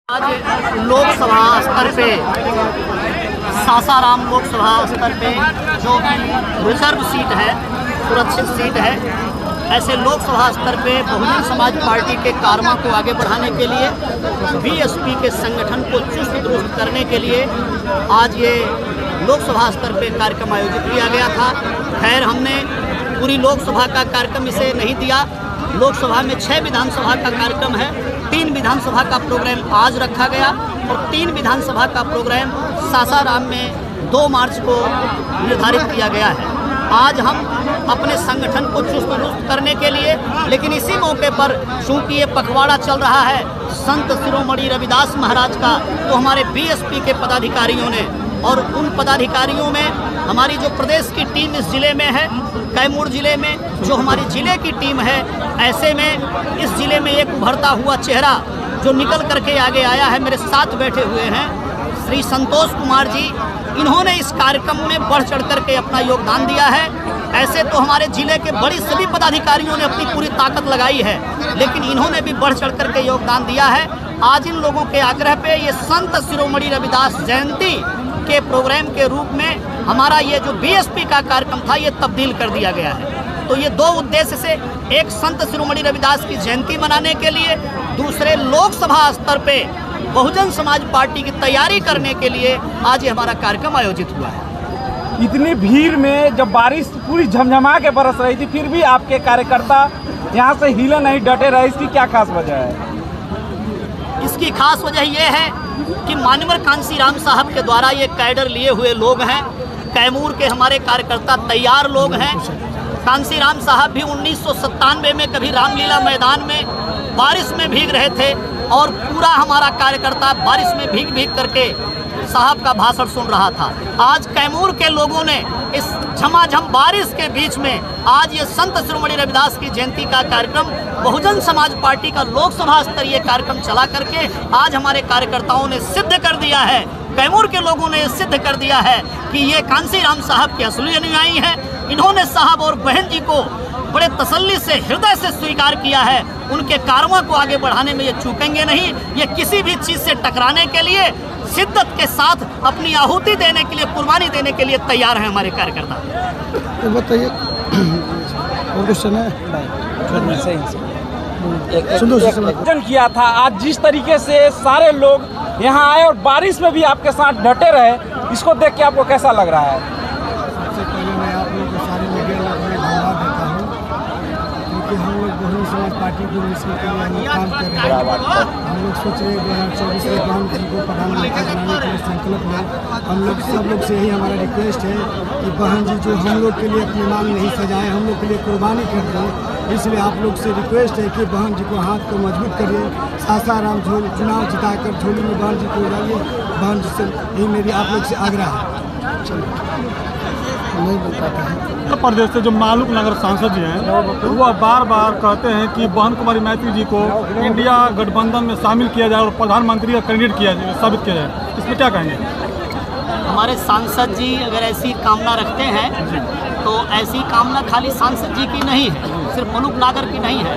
आज लोकसभा स्तर पे सासाराम लोकसभा स्तर पे जो रिजर्व सीट है, सुरक्षित सीट है, ऐसे लोकसभा स्तर पे बहुजन समाज पार्टी के कारवां को आगे बढ़ाने के लिए, बीएसपी के संगठन को चुस्त दुरुस्त करने के लिए आज ये लोकसभा स्तर पे कार्यक्रम आयोजित किया गया था। खैर, हमने पूरी लोकसभा का कार्यक्रम इसे नहीं दिया। लोकसभा में 6 विधानसभा का कार्यक्रम है, 3 विधानसभा का प्रोग्राम आज रखा गया और 3 विधानसभा का प्रोग्राम सासाराम में 2 मार्च को निर्धारित किया गया है। आज हम अपने संगठन को चुस्त दुरुस्त करने के लिए, लेकिन इसी मौके पर चूँकि ये पखवाड़ा चल रहा है संत शिरोमणि रविदास महाराज का, तो हमारे बीएसपी के पदाधिकारियों ने और उन पदाधिकारियों में हमारी जो प्रदेश की टीम इस ज़िले में है, कैमूर ज़िले में जो हमारी ज़िले की टीम है, ऐसे में इस ज़िले में एक उभरता हुआ चेहरा जो निकल करके आगे आया है, मेरे साथ बैठे हुए हैं श्री संतोष कुमार जी। इन्होंने इस कार्यक्रम में बढ़ चढ़ करके अपना योगदान दिया है। ऐसे तो हमारे ज़िले के बड़ी सभी पदाधिकारियों ने अपनी पूरी ताकत लगाई है, लेकिन इन्होंने भी बढ़ चढ़ करके योगदान दिया है। आज इन लोगों के आग्रह पे ये संत शिरोमणि रविदास जयंती के प्रोग्राम के रूप में हमारा ये जो बीएसपी का कार्यक्रम था ये तब्दील कर दिया गया है। तो ये 2 उद्देश्य से, एक संत शिरोमणि रविदास की जयंती मनाने के लिए, दूसरे लोकसभा स्तर पे बहुजन समाज पार्टी की तैयारी करने के लिए आज ये हमारा कार्यक्रम आयोजित हुआ है। इतनी भीड़ में जब बारिश पूरी झमझमा के बरस रही थी, फिर भी आपके कार्यकर्ता यहाँ से हिले नहीं, डटे रहे, इसकी क्या खास वजह है? इसकी खास वजह ये है कि मानवर कांसीराम साहब के द्वारा ये कैडर लिए हुए लोग हैं। कैमूर के हमारे कार्यकर्ता तैयार लोग हैं। कांसीराम साहब भी 1997 में कभी रामलीला मैदान में बारिश में भीग रहे थे और पूरा हमारा कार्यकर्ता बारिश में भीग भीग करके साहब का भाषण सुन रहा था। आज कैमूर के लोगों ने इस झमाझम बारिश के बीच में आज ये संत शिरोमणि रविदास की जयंती का कार्यक्रम बहुजन समाज पार्टी का लोकसभा स्तरीय कार्यक्रम चला करके आज हमारे कार्यकर्ताओं ने सिद्ध कर दिया है, कैमूर के लोगों ने सिद्ध कर दिया है कि ये कांसीराम साहब के असली अनुयायी हैं। इन्होंने साहब और बहन जी को बड़े तसल्ली से, हृदय से स्वीकार किया है। उनके कारवां को आगे बढ़ाने में ये चूकेंगे नहीं। ये किसी भी चीज़ से टकराने के लिए शिद्दत के साथ अपनी आहुति देने के लिए, कुर्बानी देने के लिए तैयार हैं हमारे कार्यकर्ता। तो बताइए, आयोजन किया था, आज जिस तरीके से सारे लोग यहाँ आए और बारिश में भी आपके साथ डटे रहे, इसको देख के आपको कैसा लग रहा है? सबसे पहले मैं आप लोगों को सारे मीडिया में धन्यवाद देता हूँ, क्योंकि हम लोग बहुजन समाज पार्टी को मिशन के लिए हम लोग काम कर रहे हैं। हम लोग सोच रहे हैं 2024 में प्रधानमंत्री को प्रधानमंत्री बनाने के लिए संकल्प में हम लोग सब लोग से यही हमारा रिक्वेस्ट है कि बहन जी जो हम लोग के लिए अपनी मांग नहीं सजाएं, हम लोग के लिए कुर्बानी कर दें। इसलिए आप लोग से रिक्वेस्ट है कि बहन जी को हाथ को मजबूत करिए, सासाराम चुनाव जिताकर झोली में बहन जी को डालिए। बहन जी से यही मेरी आप लोग से आग्रह है। नहीं बोल पाता है। उत्तर प्रदेश से जो मालूक नगर सांसद जी हैं, वो बार बार कहते हैं कि बहन कुमारी मैत्री जी को इंडिया गठबंधन में शामिल किया जाए और प्रधानमंत्री का कैंडिडेट किया जाए, साबित किया जाए। इसमें क्या कहेंगे? हमारे सांसद जी अगर ऐसी कामना रखते हैं तो ऐसी कामना खाली सांसद जी की नहीं है, सिर्फ मलूक नागर की नहीं है।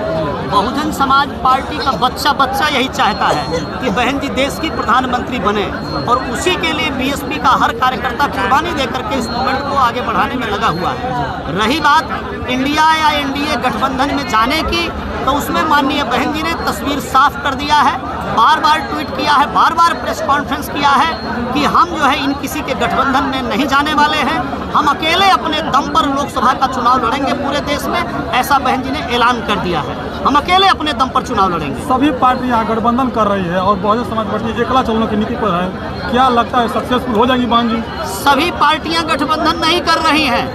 बहुजन समाज पार्टी का बच्चा यही चाहता है कि बहन जी देश की प्रधानमंत्री बने और उसी के लिए बीएसपी का हर कार्यकर्ता कुर्बानी दे करके इस मूवमेंट को आगे बढ़ाने में लगा हुआ है। रही बात इंडिया या एनडीए गठबंधन में जाने की, तो उसमें माननीय बहन जी ने तस्वीर साफ कर दिया है, बार बार ट्वीट किया है, बार बार प्रेस कॉन्फ्रेंस किया है कि हम जो है इन किसी के गठबंधन में नहीं जाने वाले हैं। हम अकेले अपने दम पर लोकसभा का चुनाव लड़ेंगे पूरे देश में, ऐसा बहन जी ने ऐलान कर दिया है। हम अकेले अपने दम पर चुनाव लड़ेंगे। सभी पार्टी यहाँ गठबंधन कर रही है और बहुजन समाज पार्टी एकला चलने की नीति पर है। क्या लगता है सक्सेसफुल हो जाएंगी बहन जी? सभी पार्टियां गठबंधन नहीं कर रही हैं।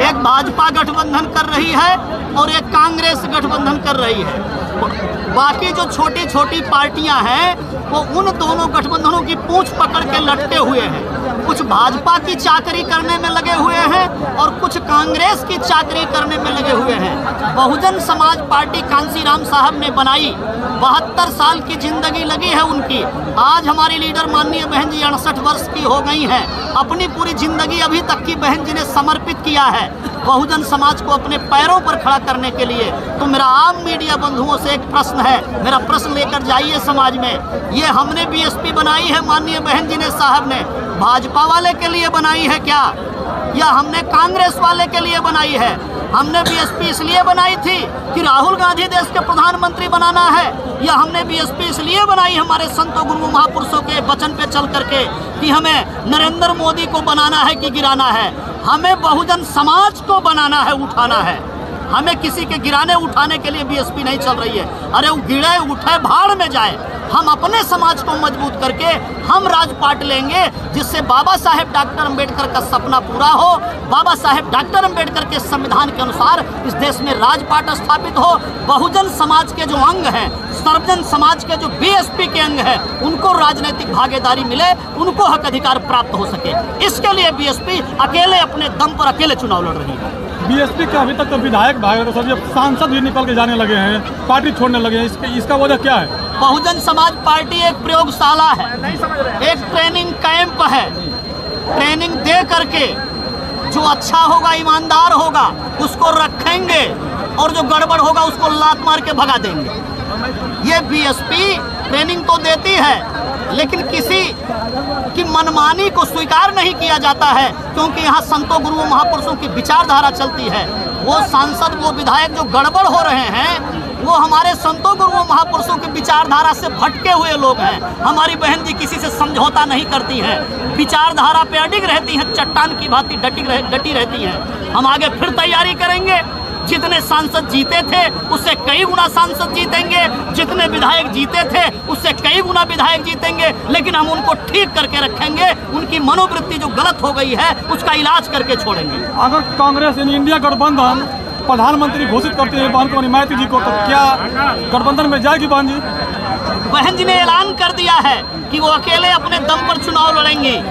एक भाजपा गठबंधन कर रही है और एक कांग्रेस गठबंधन कर रही है। बाकी जो छोटी छोटी पार्टियां हैं वो उन दोनों गठबंधनों की पूंछ पकड़ के लटके हुए हैं। कुछ भाजपा की चाकरी करने में लगे हुए हैं और कुछ कांग्रेस की चाकरी करने में लगे हुए हैं। बहुजन समाज पार्टी कांसीराम साहब ने बनाई, 72 साल की जिंदगी लगी है उनकी। आज हमारी लीडर माननीय बहन जी 68 वर्ष की हो गई हैं। अपनी पूरी जिंदगी अभी तक की बहन जी ने समर्पित किया है। बहुजन समाज को अपने पैरों पर खड़ा करने के लिए। तो मेरा आम मीडिया बंधुओं से एक प्रश्न है, मेरा प्रश्न लेकर जाइए समाज में। ये हमने बीएसपी बनाई है माननीय बहन जी ने साहब ने भाजपा वाले के लिए बनाई है क्या, या हमने कांग्रेस वाले के लिए बनाई है? हमने बीएसपी इसलिए बनाई थी कि राहुल गांधी देश के प्रधानमंत्री बनाना है, या हमने बीएसपी इसलिए बनाई हमारे संतों गुरुओं महापुरुषों के वचन पे चल करके कि हमें नरेंद्र मोदी को बनाना है कि गिराना है? हमें बहुजन समाज को बनाना है, उठाना है। हमें किसी के गिराने उठाने के लिए बीएसपी नहीं चल रही है। अरे वो गिरे उठे भाड़ में जाए। हम अपने समाज को मजबूत करके हम राजपाट लेंगे, जिससे बाबा साहेब डॉक्टर अंबेडकर का सपना पूरा हो। बाबा साहेब डॉक्टर अंबेडकर के संविधान के अनुसार इस देश में राजपाट स्थापित हो। बहुजन समाज के जो अंग हैं, सर्वजन समाज के जो बीएसपी के अंग हैं, उनको राजनीतिक भागीदारी मिले, उनको हक अधिकार प्राप्त हो सके। इसके लिए बीएसपी अकेले अपने दम पर अकेले चुनाव लड़ रही है। बीएसपी के अभी तक तो विधायक भाग रहे थे, सांसद भी निकल के जाने लगे हैं, पार्टी छोड़ने लगे हैं, इसका वजह क्या है? बहुजन समाज पार्टी एक प्रयोगशाला है, एक ट्रेनिंग कैंप है। ट्रेनिंग दे करके जो अच्छा होगा, ईमानदार होगा, उसको रखेंगे, और जो गड़बड़ होगा उसको लात मार के भगा देंगे। ये बीएसपी ट्रेनिंग तो देती है, लेकिन किसी की मनमानी को स्वीकार नहीं किया जाता है, क्योंकि यहाँ संतों गुरुओं महापुरुषों की विचारधारा चलती है। वो सांसद, वो विधायक जो गड़बड़ हो रहे हैं, वो हमारे संतों गुरुओं महापुरुषों की विचारधारा से भटके हुए लोग हैं। हमारी बहन जी किसी से समझौता नहीं करती हैं, विचारधारा पे अडिग रहती हैं, चट्टान की भांति डटी रहती हैं। हम आगे फिर तैयारी करेंगे। जितने सांसद जीते थे उससे कई गुना सांसद जीतेंगे, जितने विधायक जीते थे उससे कई गुना विधायक जीतेंगे, लेकिन हम उनको ठीक करके रखेंगे। उनकी मनोवृत्ति जो गलत हो गई है उसका इलाज करके छोड़ेंगे। अगर कांग्रेस यानी इंडिया गठबंधन प्रधानमंत्री घोषित करते हैं बहन कुमारी मैत्री जी को, तो क्या गठबंधन में जाएगी बहन जी? बहन जी ने ऐलान कर दिया है कि वो अकेले अपने दम पर चुनाव लड़ेंगे।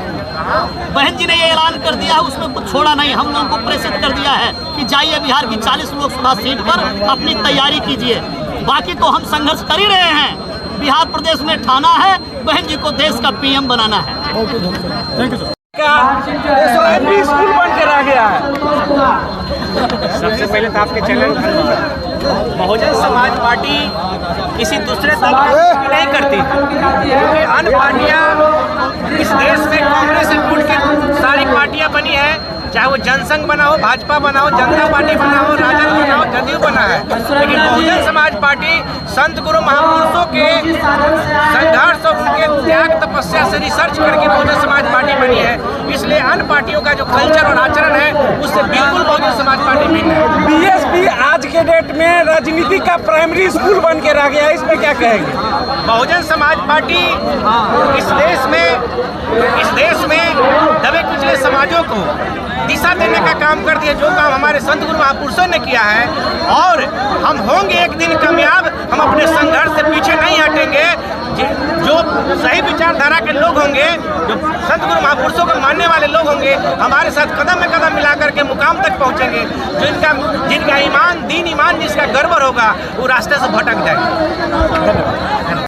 बहन जी ने ये ऐलान कर दिया है, उसमें कुछ छोड़ा नहीं। हम लोगों को प्रेषित कर दिया है कि जाइए बिहार की 40 लोकसभा सीट पर अपनी तैयारी कीजिए। बाकी तो हम संघर्ष कर ही रहे हैं। बिहार प्रदेश में ठाना है, बहन जी को देश का पीएम बनाना है। Thank you sir. SOMB school बन के रह गया है। सबसे पहले तो आपके चैनल बहुजन समाज पार्टी किसी दूसरे दल की नहीं करती, क्योंकि अन्य पार्टियां इस देश में कांग्रेस से टूट के सारी पार्टियां बनी है। चाहे वो जनसंघ बना हो, भाजपा बना हो, जनता पार्टी बना हो, राजद बना हो, जदयू बना है, लेकिन बहुजन समाज पार्टी संत गुरु महापुरुषों के संघर्ष और उनके त्याग तपस्या से रिसर्च करके बहुजन समाज पार्टी बनी है। इसलिए अन्य पार्टियों का जो कल्चर और आचरण है उससे बिल्कुल बहुजन समाज पार्टी भिन्न है। बीएसपी आज के डेट में राजनीति का प्राइमरी स्कूल बन के रह गया है, इसमें क्या कहेंगे? बहुजन समाज पार्टी इस देश में दबे कुचले समाजों को दिशा देने का काम करती है, जो काम हमारे संत गुरु महापुरुषों ने किया है। और हम होंगे एक दिन कामयाब, हम अपने संघर्ष से पीछे नहीं हटेंगे। जो सही विचारधारा के लोग होंगे, जो संत गुरु महापुरुषों को मानने वाले लोग होंगे, हमारे साथ कदम में कदम मिला करके मुकाम तक पहुंचेंगे। जिनका ईमान, दीन ईमान जिसका गड़बड़ होगा, वो रास्ते से भटक जाएगा।